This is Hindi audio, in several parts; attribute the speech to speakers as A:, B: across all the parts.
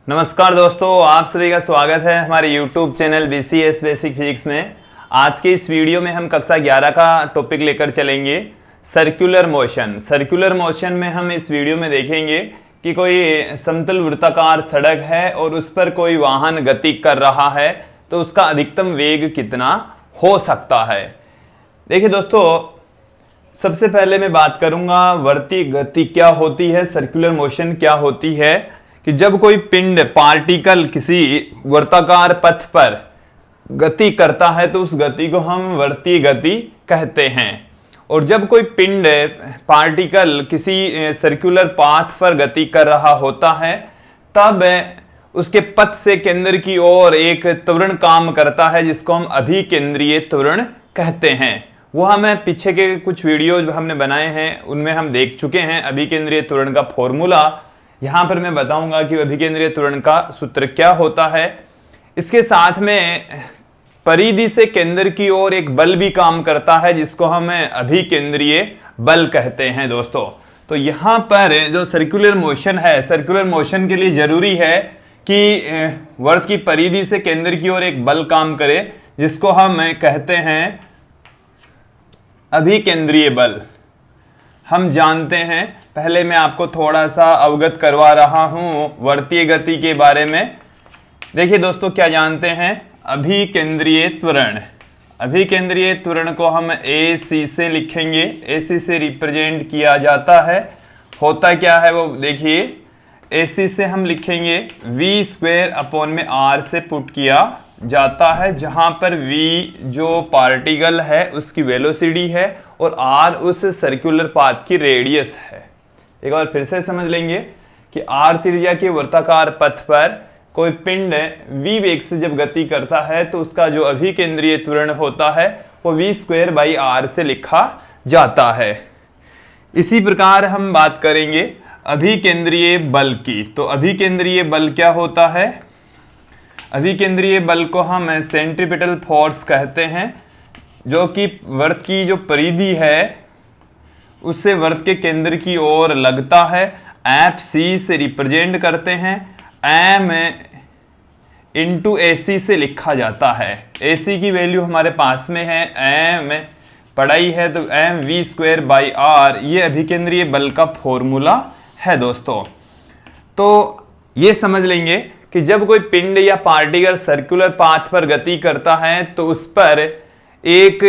A: नमस्कार दोस्तों, आप सभी का स्वागत है हमारे YouTube channel BCS basic physics में। आज के इस वीडियो में हम कक्षा 11 का टॉपिक लेकर चलेंगे, सर्कुलर मोशन। सर्कुलर मोशन में हम इस वीडियो में देखेंगे कि कोई समतल वृत्ताकार सड़क है और उस पर कोई वाहन गति कर रहा है, तो उसका अधिकतम वेग कितना हो सकता है। देखिए दोस्तों, सबसे पहले मैं बात करूंगा वर्तीय गति क्या होती है, सर्कुलर मोशन क्या होती है। कि जब कोई पिंड पार्टिकल किसी वर्ताकार पथ पर गति करता है तो उस गति को हम वर्तीय गति कहते हैं। और जब कोई पिंड पार्टिकल किसी सर्कुलर पाथ पर गति कर रहा होता है तब उसके पथ से केंद्र की ओर एक त्वरण काम करता है, जिसको हम अभिकेंद्रीय त्वरण कहते हैं। वो हमें पीछे के कुछ वीडियो जो हमने बनाए हैं उनमें हम देख चुके हैं अभिकेंद्रीय त्वरण का फॉर्मूला। यहां पर मैं बताऊंगा कि अभिकेंद्रीय त्वरण का सूत्र क्या होता है। इसके साथ में परिधि से केंद्र की ओर एक बल भी काम करता है, जिसको हम अभिकेंद्रीय बल कहते हैं दोस्तों। तो यहां पर जो सर्कुलर मोशन है, सर्कुलर मोशन के लिए जरूरी है कि वर्त की परिधि से केंद्र की ओर एक बल काम करे, जिसको हम कहते हैं अभिकेंद्रीय बल। हम जानते हैं, पहले मैं आपको थोड़ा सा अवगत करवा रहा हूं वर्तीय गति के बारे में। देखिए दोस्तों, क्या जानते हैं, अभिकेंद्रीय त्वरण। अभिकेंद्रीय त्वरण को हम AC से लिखेंगे, AC से रिप्रेजेंट किया जाता है। होता क्या है वो देखिए, AC से हम लिखेंगे v² अपॉन में r से पुट किया जाता है, जहां पर v जो पार्टिकल है उसकी वेलोसिटी है और r उस सर्कुलर पाथ की रेडियस है। एक बार फिर से समझ लेंगे कि r त्रिज्या के वृत्ताकार पथ पर कोई पिंड v वेग से जब गति करता है तो उसका जो अभिकेंद्रीय त्वरण होता है वो v² r से लिखा जाता है। इसी प्रकार हम बात करेंगे अभिकेंद्रीय बल की। तो अभिकेंद्रीय बल क्या होता है? अभिकेंद्रीय बल को हम सेंट्रीपिटल फोर्स कहते हैं, जो कि वृत्त की जो परिधि है उससे वृत्त के केंद्र की ओर लगता है। FC से रिप्रेजेंट करते हैं, M इंटू AC से लिखा जाता है। AC की वैल्यू हमारे पास में है, M पढ़ाई है तो M v² r, ये अभिकेंद्रीय बल का फॉर्मूला है दोस्तों। तो ये समझ लेंगे कि जब कोई पिंड या पार्टिकल सर्कुलर पाथ पर गति करता है तो उस पर एक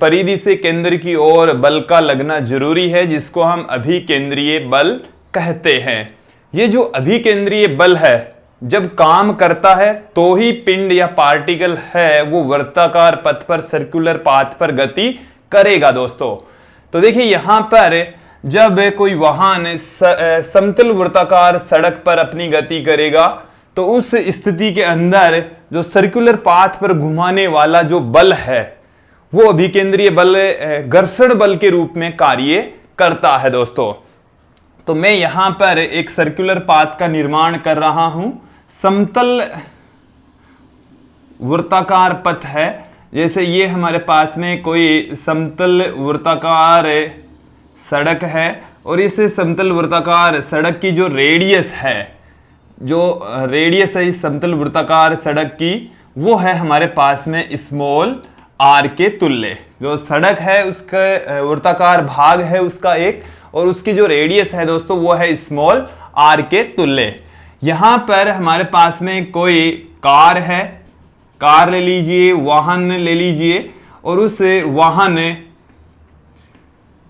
A: परिधि से केंद्र की ओर बल का लगना जरूरी है, जिसको हम अभिकेंद्रीय बल कहते हैं। ये जो अभिकेंद्रीय बल है जब काम करता है तो ही पिंड या पार्टिकल है वो वृत्ताकार पथ पर सर्कुलर पाथ पर गति करेगा दोस्तों। तो देखिए यहां पर जब कोई वाहन समतल वृत्ताकार सड़क पर अपनी गति करेगा तो उस स्थिति के अंदर जो सर्कुलर पाथ पर घुमाने वाला जो बल है वो अभिकेंद्रीय बल घर्षण बल के रूप में कार्य करता है दोस्तों। तो मैं यहां पर एक सर्कुलर पाथ का निर्माण कर रहा हूं। समतल वृत्ताकार पथ है, जैसे ये हमारे पास में कोई समतल वृत्ताकार सड़क है और इस समतल वृत्ताकार सड़क की जो रेडियस है, इस समतल वृत्ताकार सड़क की, वो है हमारे पास में स्मॉल r के तुल्य। जो सड़क है उसका वृत्ताकार भाग है उसका एक, और उसकी जो रेडियस है दोस्तों वो है स्मॉल r के तुल्य। यहां पर हमारे पास में कोई कार है, कार ले लीजिए, वाहन ले लीजिए, और उस वाहन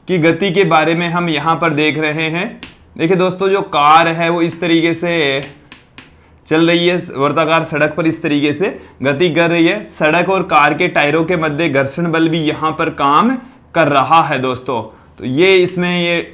A: की गति के बारे में हम यहां पर देख रहे हैं। देखिए दोस्तों, जो कार है वो इस तरीके से चल रही है, वर्ताकार सड़क पर इस तरीके से गति कर रही है। सड़क और कार के टायरों के मध्य घर्षण बल भी यहां पर काम कर रहा है दोस्तों। तो ये इसमें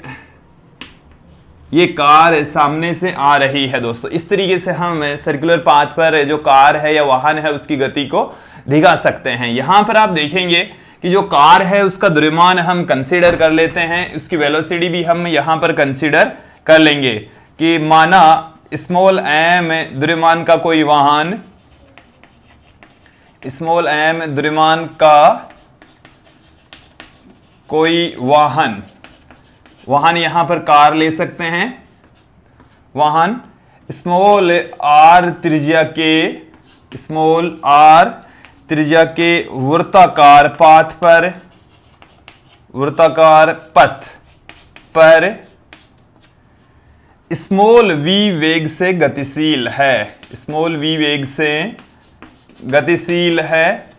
A: ये कार सामने से आ रही है दोस्तों। इस तरीके से हम सर्कुलर पाथ पर जो कार है या वाहन है उसकी गति को दिखा सकते हैं। यहां पर आप देखेंगे कि जो कार है उसका द्रव्यमान हम कंसीडर कर लेते हैं, उसकी वेलोसिटी भी हम यहां पर कंसीडर कर लेंगे कि माना स्मॉल m द्रव्यमान का कोई वाहन, स्मॉल m द्रव्यमान का कोई वाहन यहां पर कार ले सकते हैं, वाहन स्मॉल आर त्रिज्या के वृत्ताकार पथ पर स्मॉल v वेग से गतिशील है। स्मॉल v वेग से गतिशील है।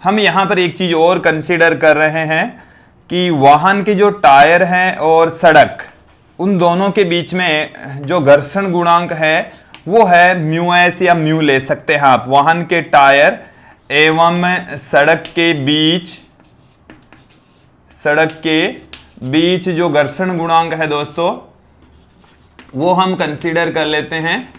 A: हम यहां पर एक चीज और कंसीडर कर रहे हैं कि वाहन के जो टायर हैं और सड़क, उन दोनों के बीच में जो घर्षण गुणांक है वो है μs या म्यू ले सकते हैं आप। वाहन के टायर एवं सड़क के बीच जो घर्षण गुणांक है दोस्तों, वो हम कंसीडर कर लेते हैं।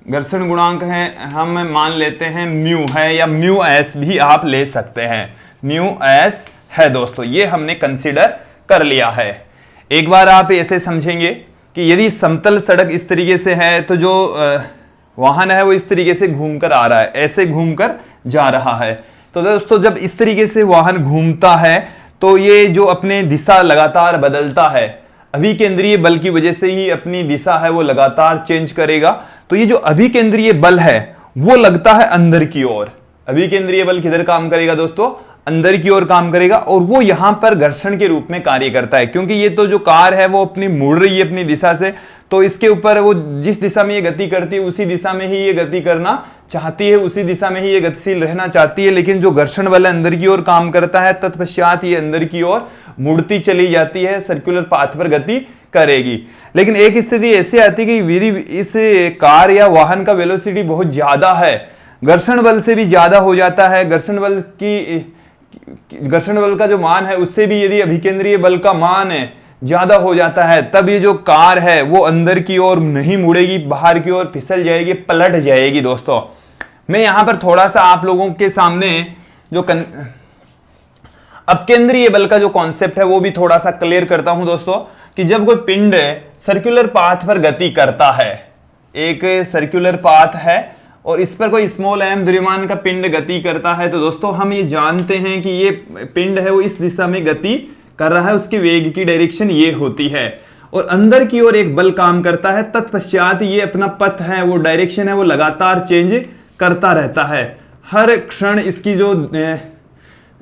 A: घर्षण गुणांक है, हम मान लेते हैं म्यू है, या μs भी आप ले सकते हैं। μs है दोस्तों, ये हमने कंसीडर कर लिया है। एक बार आप ऐसे समझेंगे कि यदि समतल सड़क इस तरीके से है तो जो वाहन है वो इस तरीके से घूमकर आ रहा है, ऐसे घूमकर जा रहा है। तो दोस्तों जब इस तरीके से वाहन घूमता है तो ये जो अपने दिशा लगातार बदलता है, अभिकेंद्रीय बल की वजह से ही अपनी दिशा है वो लगातार चेंज करेगा। तो ये जो अभिकेंद्रीय बल है वो लगता है अंदर की ओर। अभिकेंद्रीय बल किधर काम करेगा दोस्तों? अंदर की ओर काम करेगा, और वो यहां पर घर्षण के रूप में कार्य करता है। क्योंकि ये तो जो कार है वो अपनी मुड़ रही है अपनी दिशा से, तो इसके ऊपर वो जिस दिशा में ये गति करती है उसी दिशा में ही ये गति करना चाहती है, उसी दिशा में ही ये गतिशील रहना चाहती है। लेकिन जो घर्षण बल अंदर की ओर काम करता है, तत्पश्चात ये अंदर की ओर मुड़ती चली जाती है, सर्कुलर पाथ पर गति करेगी। लेकिन एक स्थिति ऐसी आती है कि यदि इस कार या वाहन का वेलोसिटी बहुत ज्यादा है, घर्षण बल से भी ज्यादा हो जाता है, घर्षण बल का जो मान है उससे भी यदि अभिकेंद्रीय बल का मान है ज्यादा हो जाता है, तब ये जो कार है वो अंदर की ओर नहीं मुड़ेगी, बाहर की ओर फिसल जाएगी, पलट जाएगी। दोस्तों मैं यहां पर थोड़ा सा आप लोगों के सामने जो अपकेंद्रीय बल का जो कॉन्सेप्ट है वो भी थोड़ा सा क्लियर करता हूं दोस्तों, कि जब कोई पिंड सर्कुलर पाथ पर गति करता है, एक सर्कुलर पाथ है और इस पर कोई स्मॉल m द्रव्यमान का पिंड गति करता है, तो दोस्तों हम ये जानते हैं कि ये पिंड है वो इस दिशा में गति कर रहा है, उसके वेग की डायरेक्शन ये होती है, और अंदर की ओर एक बल काम करता है। तत्पश्चात ये अपना पथ है, वो डायरेक्शन है वो लगातार चेंज करता रहता है। हर क्षण इसकी जो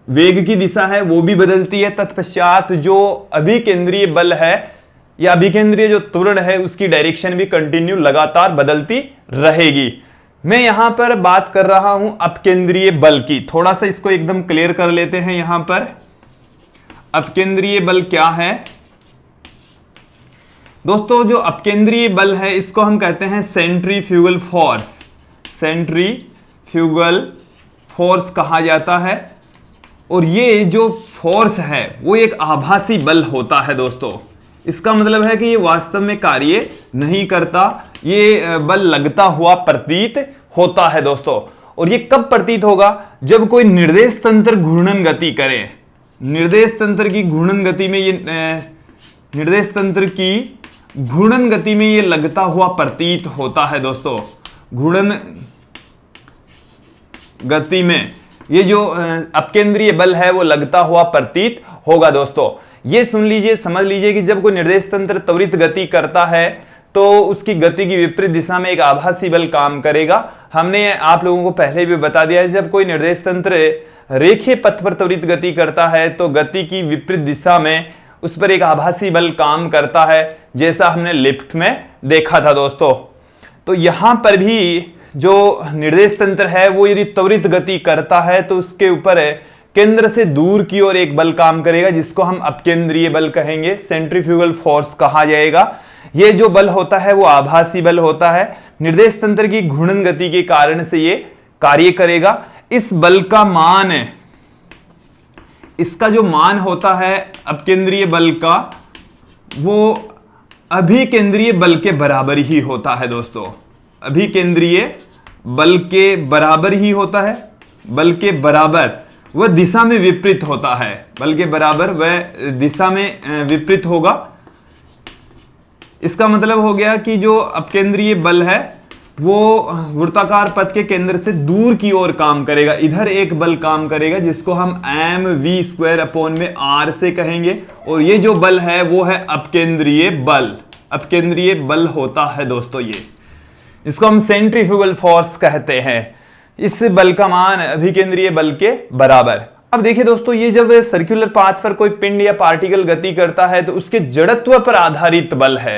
A: वेग की दिशा है वो भी बदलती है। तत्पश्चात जो अभिकेंद्रीय बल है या अभिकेंद्रीय जो त्वरण है उसकी डायरेक्शन भी कंटिन्यू लगातार बदलती रहेगी। मैं यहां पर बात कर रहा हूं अपकेंद्रीय बल की, थोड़ा सा इसको एकदम क्लियर कर लेते हैं। यहां पर अपकेंद्रीय बल क्या है दोस्तों? जो अपकेंद्रीय बल है इसको हम कहते हैं सेंट्रीफ्यूगल फोर्स। सेंट्रीफ्यूगल फोर्स कहा जाता है, और ये जो फोर्स है वो एक आभासी बल होता है दोस्तों। इसका मतलब है कि ये वास्तव में कार्य नहीं करता, ये बल लगता हुआ प्रतीत होता है दोस्तों। और ये कब प्रतीत होगा? जब कोई निर्देश तंत्र घूर्णन गति करे। निर्देश तंत्र की घूर्णन गति में ये निर्देश तंत्र की घूर्णन गति में ये लगता हुआ प्रतीत होता है दोस्तों। घूर्णन गति में ये जो अपकेंद्रीय बल है वो लगता हुआ प्रतीत होगा दोस्तों। ये सुन लीजिए, समझ लीजिए कि जब कोई निर्देश तंत्र त्वरित गति करता है तो उसकी गति की विपरीत दिशा में एक आभासी बल काम करेगा। हमने आप लोगों को पहले भी बता दिया है, जब कोई निर्देश तंत्र रेखीय पथ पर त्वरित गति करता है तो गति की विपरीत दिशा में उस पर एक आभासी बल काम करता है, जैसा हमने लिफ्ट में देखा था दोस्तों। तो यहां पर भी जो निर्देश तंत्र है वो यदि त्वरित गति करता है तो उसके ऊपर केंद्र से दूर की ओर एक बल काम करेगा, जिसको हम अपकेंद्रीय बल कहेंगे, सेंट्रीफ्यूगल फोर्स कहा जाएगा। ये जो बल होता है वो आभासी बल होता है, निर्देश तंत्र की घूर्णन गति के कारण से ये कार्य करेगा। इस बल का मान, इसका जो मान होता है अपकेंद्रीय बल का, वो अभिकेंद्रीय बल के बराबर ही होता है दोस्तों। अभिकेंद्रीय बल के बराबर ही होता है, बल के बराबर वह दिशा में विपरीत होता है, बल के बराबर वह दिशा में विपरीत होगा। इसका मतलब हो गया कि जो अपकेंद्रीय बल है वो वृत्ताकार पथ के केंद्र से दूर की ओर काम करेगा। इधर एक बल काम करेगा जिसको हम mv² अपॉन में r से कहेंगे, और ये जो बल है वो है अपकेंद्रीय बल। अपकेंद्रीय बल होता है दोस्तों ये, इसको हम सेंट्रीफ्यूगल फोर्स कहते हैं। इस बल का मान अभिकेंद्रीय बल के बराबर। अब देखिए दोस्तों, ये जब सर्कुलर पाथ पर कोई पिंड या पार्टिकल गति करता है तो उसके जड़त्व पर आधारित बल है।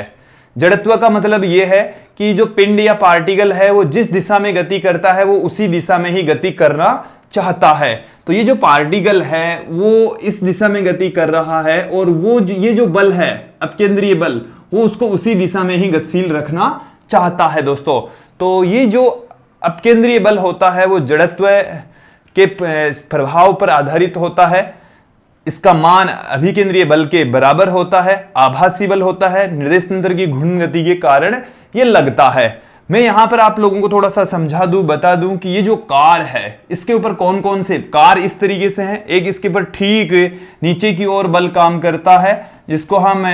A: जड़त्व का मतलब यह है कि जो पिंड या पार्टिकल है वो जिस दिशा में गति करता है वो उसी दिशा में ही गति करना चाहता है। तो ये जो पार्टिकल है वो इस दिशा में गति कर रहा है, और वो ये जो बल है अपकेंद्रीय बल वो उसको उसी दिशा में ही गतिशील रखना चाहता है दोस्तों। तो ये जो अपकेंद्रीय बल होता है वो जड़त्व के प्रभाव पर आधारित होता है। इसका मान अभिकेंद्रीय बल के बराबर होता है। आभासी बल होता है, निर्देश तंत्र की घूर्णन गति के कारण यह लगता है। मैं यहां पर आप लोगों को थोड़ा सा समझा दूं, बता दूं कि ये जो कार है इसके ऊपर कौन कौन से कार इस तरीके से हैं। एक इसके ऊपर ठीक नीचे की ओर बल काम करता है जिसको हम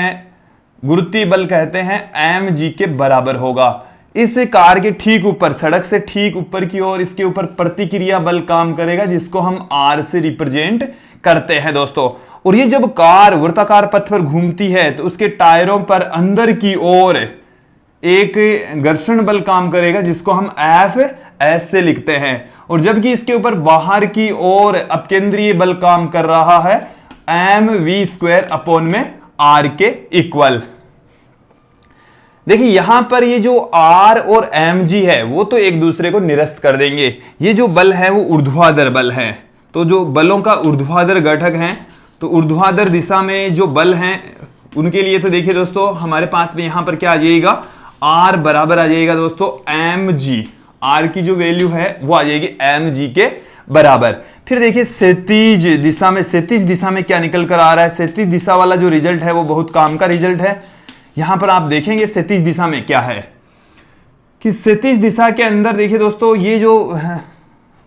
A: गुरुत्वीय बल कहते हैं, mg के बराबर होगा। इस कार के ठीक ऊपर, सड़क से ठीक ऊपर की ओर इसके ऊपर प्रतिक्रिया बल काम करेगा जिसको हम r से रिप्रेजेंट करते हैं दोस्तों। और ये जब कार वृत्ताकार पथ पर घूमती है तो उसके टायरों पर अंदर की ओर एक घर्षण बल काम करेगा जिसको हम Fs से लिखते हैं, और जबकि इसके ऊपर बाहर की ओर अपकेंद्रीय बल काम कर रहा है mv² अपॉन में r के इक्वल। देखिए यहां पर ये जो r और mg है वो तो एक दूसरे को निरस्त कर देंगे। ये जो बल है वो ऊर्ध्वाधर बल है, तो जो बलों का ऊर्ध्वाधर घटक है, तो ऊर्ध्वाधर दिशा में जो बल हैं उनके लिए तो देखिए दोस्तों हमारे पास में यहां पर क्या आ जाएगा, r बराबर आ जाएगा दोस्तों mg। r की जो वैल्यू है वो आ जाएगी mg के बराबर। फिर देखिए क्षैतिज दिशा में, क्षैतिज दिशा में क्या निकल कर आ रहा है। क्षैतिज दिशा वाला जो रिजल्ट है वो बहुत काम का रिजल्ट है। यहां पर आप देखेंगे क्षैतिज दिशा में क्या है कि क्षैतिज दिशा के अंदर देखिए दोस्तों ये जो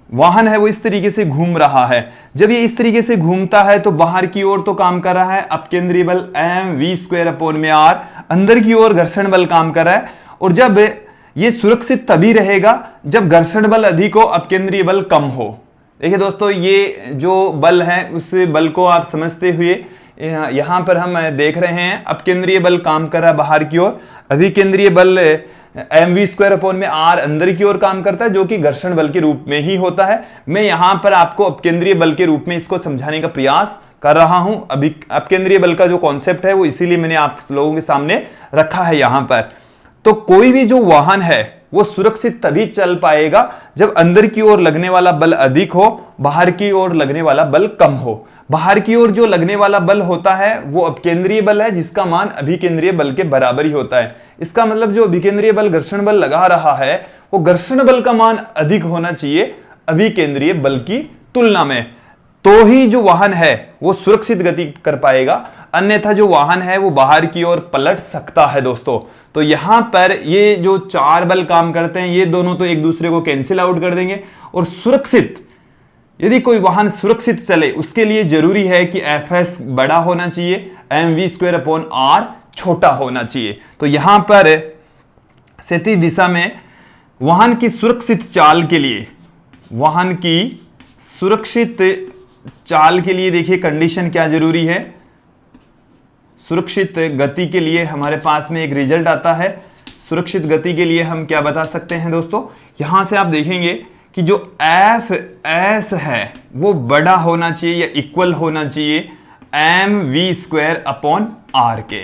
A: वाहन है वो इस तरीके से घूम रहा है। जब ये इस तरीके से घूमता है तो बाहर की ओर तो काम कर रहा है अपकेंद्रीय बल mv² अपॉन में r, अंदर की ओर घर्षण बल काम कर रहा है। और जब ये सुरक्षित तभी रहेगा जब घर्षण बल अधिक हो, अपकेंद्रीय बल कम हो। देखिए दोस्तों ये जो बल है उस बल को आप समझते हुए यहां पर हम देख रहे हैं अपकेंद्रीय बल काम कर रहा है बाहर की ओर, अभिकेंद्रीय बल mv² अपॉन में r अंदर की ओर काम करता है जो कि घर्षण बल के रूप में ही होता है। मैं यहां पर आपको अपकेंद्रीय बल के रूप में इसको समझाने का प्रयास कर रहा हूं। अभी अपकेंद्रीय बल का जो कॉन्सेप्ट है वो इसीलिए मैंने आप लोगों के सामने रखा है यहां पर। तो कोई भी जो वाहन है वो सुरक्षित तभी चल पाएगा जब अंदर की ओर लगने वाला बल अधिक हो, बाहर की ओर लगने वाला बल कम हो। बाहर की ओर जो लगने वाला बल होता है वो अपकेंद्रीय बल है जिसका मान अभिकेंद्रीय बल के बराबर ही होता है। इसका मतलब जो अभिकेंद्रीय बल घर्षण बल लगा रहा है वो घर्षण बल का मान अधिक होना चाहिए अभिकेंद्रीय बल की तुलना में, तो ही जो वाहन है वो सुरक्षित गति कर पाएगा, अन्यथा जो वाहन है वो बाहर की ओर पलट सकता है दोस्तों। तो यहां पर ये जो चार बल काम करते हैं ये दोनों तो एक दूसरे को कैंसिल आउट कर देंगे, और सुरक्षित यदि कोई वाहन सुरक्षित चले उसके लिए जरूरी है कि Fs बड़ा होना चाहिए, mv² अपॉन r छोटा होना चाहिए। तो यहां पर क्षैतिज दिशा में वाहन की सुरक्षित चाल के लिए, वाहन की सुरक्षित चाल के लिए देखिए कंडीशन क्या जरूरी है। सुरक्षित गति के लिए हमारे पास में एक रिजल्ट आता है। सुरक्षित गति के लिए हम क्या बता सकते हैं दोस्तों, यहां से आप देखेंगे कि जो Fs है वो बड़ा होना चाहिए या इक्वल होना चाहिए mv² अपॉन r के।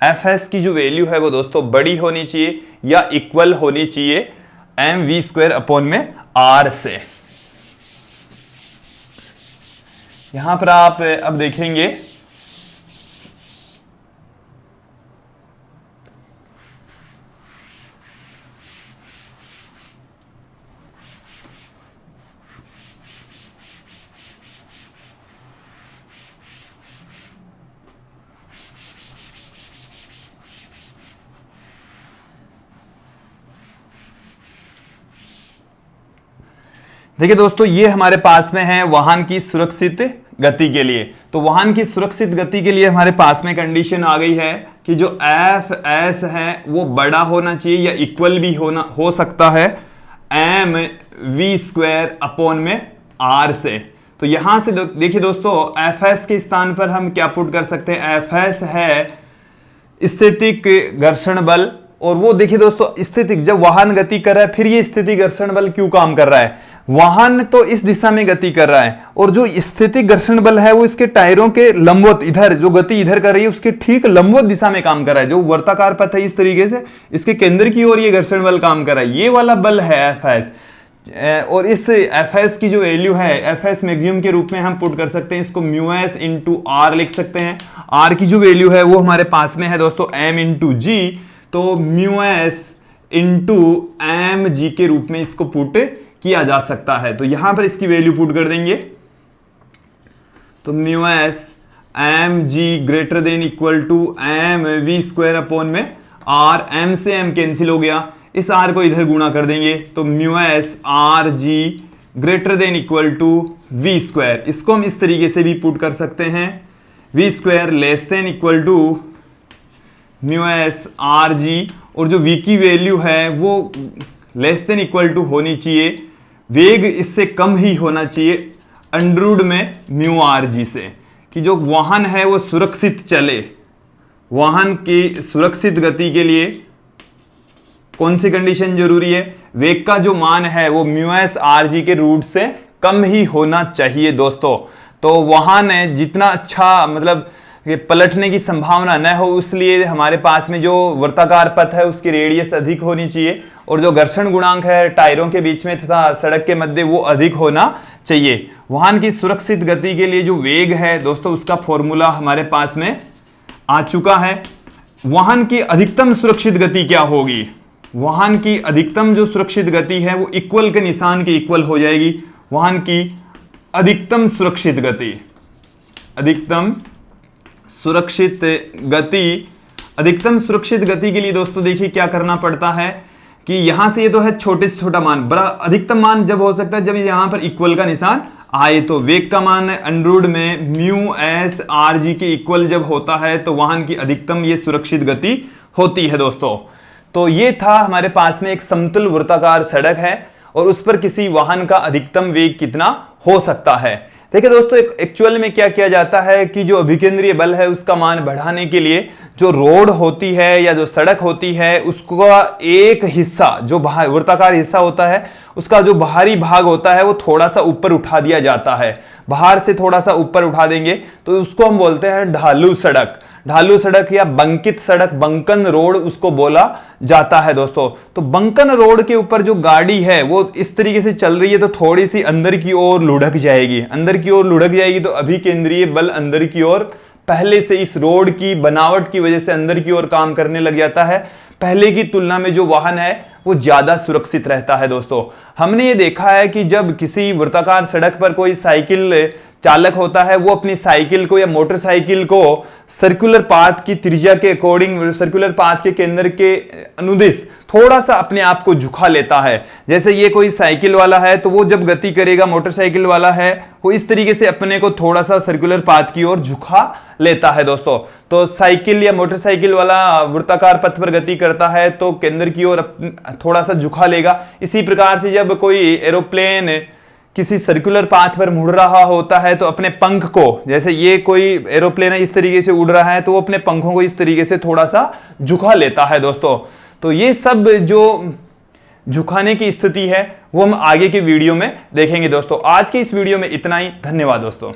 A: Fs की जो वैल्यू है वो दोस्तों बड़ी होनी चाहिए या इक्वल होनी चाहिए mv² अपॉन में r से। यहां पर आप अब देखेंगे देखिए दोस्तों ये हमारे पास में है वाहन की सुरक्षित गति के लिए। तो वाहन की सुरक्षित गति के लिए हमारे पास में कंडीशन आ गई है कि जो एफ एस है वो बड़ा होना चाहिए या इक्वल भी हो सकता है एम वी स्क्वायर अपॉन में आर से। तो यहां से देखिए दोस्तों, एफ एस के स्थान पर हम क्या पुट कर सकते हैं, एफ एस है स्थितिक घर्षण बल। और वो देखिए दोस्तों, स्थितिक, जब वाहन गति कर रहा है फिर ये स्थितिक घर्षण बल क्यों काम कर रहा है, वाहन तो इस दिशा में गति कर रहा है और जो स्थितिक घर्षण बल है वो इसके टायरों के लंबवत, इधर जो गति इधर कर रही है उसके ठीक लंबवत दिशा में काम कर रहा है। जो वर्ताकार पथ है इस तरीके से इसके केंद्र की ओर ये घर्षण बल काम कर रहा है, ये वाला बल है एफ एस। और इस एफ एस की जो वैल्यू है एफ एस मैक्सिमम के रूप में हम पुट कर सकते हैं, इसको म्यू एस इंटू आर लिख सकते हैं। आर की जो वैल्यू है वो हमारे पास में है दोस्तों एम इंटू जी, तो mu S into M G के रूप में इसको पुट किया जा सकता है। तो यहां पर इसकी वैल्यू पुट कर देंगे, तो mu S M G greater than equal to M V square upon में आर, एम से एम कैंसिल हो गया, इस आर को इधर गुणा कर देंगे तो mu S R G greater than equal to V square. इसको हम इस तरीके से भी पुट कर सकते हैं, V square less than equal to mu S R G, और जो वी की वैल्यू है वो लेस देन इक्वल टू होनी चाहिए, वेग इससे कम ही होना चाहिए अंडर में म्यू आर जी से, कि जो वाहन है वो सुरक्षित चले। वाहन की सुरक्षित गति के लिए कौन सी कंडीशन जरूरी है, वेग का जो मान है वो म्यू एस आर जी के रूट से कम ही होना चाहिए दोस्तों। तो वाहन है जितना अच्छा, मतलब पलटने की संभावना न हो, इसलिए हमारे पास में जो वर्ताकार पथ है उसकी रेडियस अधिक होनी चाहिए और जो घर्षण गुणांक है टायरों के बीच में तथा सड़क के मध्य वो अधिक होना चाहिए। वाहन की सुरक्षित गति के लिए जो वेग है दोस्तों उसका फॉर्मूला हमारे पास में आ चुका है। वाहन की अधिकतम सुरक्षित गति क्या होगी, वाहन की अधिकतम जो सुरक्षित गति है वो इक्वल के निशान के इक्वल हो जाएगी। वाहन की अधिकतम सुरक्षित गति, अधिकतम सुरक्षित गति, अधिकतम सुरक्षित गति के लिए दोस्तों देखिए क्या करना पड़ता है कि यहां से ये तो है छोटे से छोटा मान, बड़ा अधिकतम मान जब हो सकता है जब यहां पर इक्वल का निशान आए। तो वेग का मान अंडर में म्यू एस आर जी के इक्वल जब होता है तो वाहन की अधिकतम ये सुरक्षित गति होती है दोस्तों। तो ये था हमारे पास में एक समतल वृत्ताकार सड़क है और उस पर किसी वाहन का अधिकतम वेग कितना हो सकता है। देखिए दोस्तों, एक्चुअल में क्या किया जाता है कि जो अभिकेंद्रीय बल है उसका मान बढ़ाने के लिए जो रोड होती है या जो सड़क होती है उसका एक हिस्सा, जो वृत्ताकार हिस्सा होता है उसका जो बाहरी भाग होता है वो थोड़ा सा ऊपर उठा दिया जाता है। बाहर से थोड़ा सा ऊपर उठा देंगे तो उसको हम बोलते हैं ढालू सड़क। ढालू सड़क या बंकित सड़क, बंकन रोड उसको बोला जाता है दोस्तों। तो बंकन रोड के ऊपर जो गाड़ी है वो इस तरीके से चल रही है तो थोड़ी सी अंदर की ओर लुढ़क जाएगी, अंदर की ओर लुढ़क जाएगी तो अभिकेंद्रीय बल अंदर की ओर पहले से इस रोड की बनावट की वजह से अंदर की ओर काम करने लग जाता है। पहले की तुलना में जो वाहन है वो ज्यादा सुरक्षित रहता है दोस्तों। हमने ये देखा है कि जब किसी वृत्ताकार सड़क पर कोई साइकिल चालक होता है वो अपनी साइकिल को या मोटरसाइकिल को सर्कुलर पाथ की त्रिज्या के अकॉर्डिंग, सर्कुलर पाथ के केंद्र के अनुदिश थोड़ा सा अपने आप को झुका लेता है। जैसे ये कोई साइकिल वाला है तो वो जब गति करेगा, मोटरसाइकिल वाला है वो इस तरीके से अपने को थोड़ा सा सर्कुलर पाथ की ओर झुका लेता है दोस्तों। तो साइकिल या मोटरसाइकिल वाला वृत्ताकार पथ पर गति करता है तो केंद्र की ओर थोड़ा सा झुका लेगा। इसी प्रकार से जब कोई एरोप्लेन किसी सर्कुलर पाथ पर मुड़ रहा होता है तो अपने पंख को, जैसे ये कोई एरोप्लेन है इस तरीके से उड़ रहा है तो वो अपने पंखों को इस तरीके से थोड़ा सा झुका लेता है दोस्तों। तो ये सब जो झुकाने की स्थिति है वो हम आगे के वीडियो में देखेंगे दोस्तों। आज के इस वीडियो में इतना ही, धन्यवाद दोस्तों।